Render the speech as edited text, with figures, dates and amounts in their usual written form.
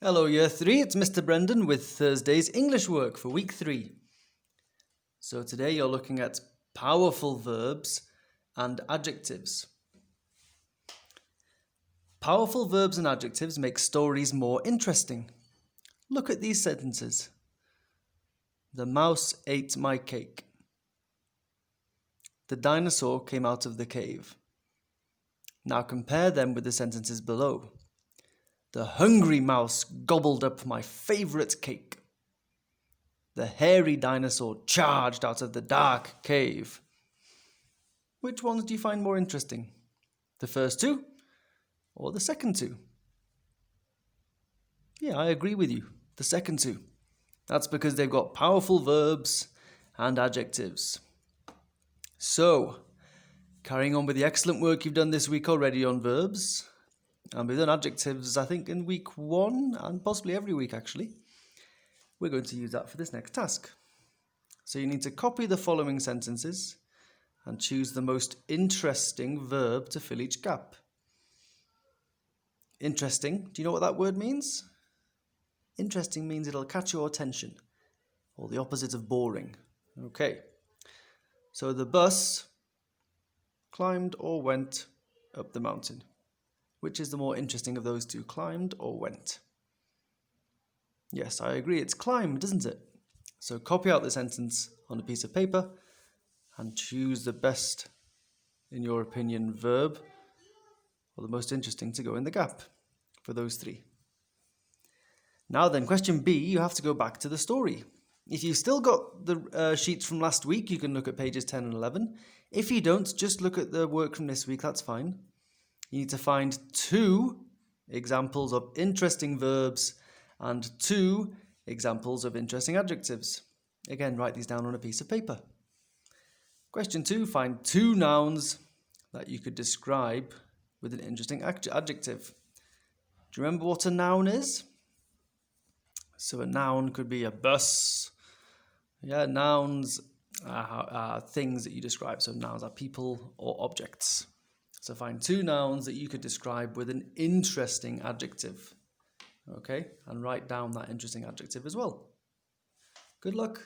Hello Year 3, it's Mr. Brendan with Thursday's English work for Week 3. So today you're looking at powerful verbs and adjectives. Powerful verbs and adjectives make stories more interesting. Look at these sentences. The mouse ate my cake. The dinosaur came out of the cave. Now compare them with the sentences below. The hungry mouse gobbled up my favourite cake. The hairy dinosaur charged out of the dark cave. Which ones do you find more interesting? The first two or the second two? Yeah, I agree with you. The second two. That's because they've got powerful verbs and adjectives. So, carrying on with the excellent work you've done this week already on verbs, and we've done adjectives, I think, in week 1 and possibly every week actually. We're going to use that for this next task. So you need to copy the following sentences and choose the most interesting verb to fill each gap. Interesting, do you know what that word means? Interesting means it'll catch your attention, or the opposite of boring. Okay, so the bus climbed or went up the mountain. Which is the more interesting of those two, climbed or went? Yes, I agree, it's climbed, isn't it? So copy out the sentence on a piece of paper and choose the best, in your opinion, verb or the most interesting to go in the gap for those three. Now then, question B, you have to go back to the story. If you've still got the sheets from last week, you can look at pages 10 and 11. If you don't, just look at the work from this week, that's fine. You need to find 2 examples of interesting verbs and 2 examples of interesting adjectives. Again, write these down on a piece of paper. Question 2, find 2 nouns that you could describe with an interesting adjective. Do you remember what a noun is? So a noun could be a bus. Yeah, nouns are things that you describe. So nouns are people or objects. So find 2 nouns that you could describe with an interesting adjective. Okay, and write down that interesting adjective as well. Good luck.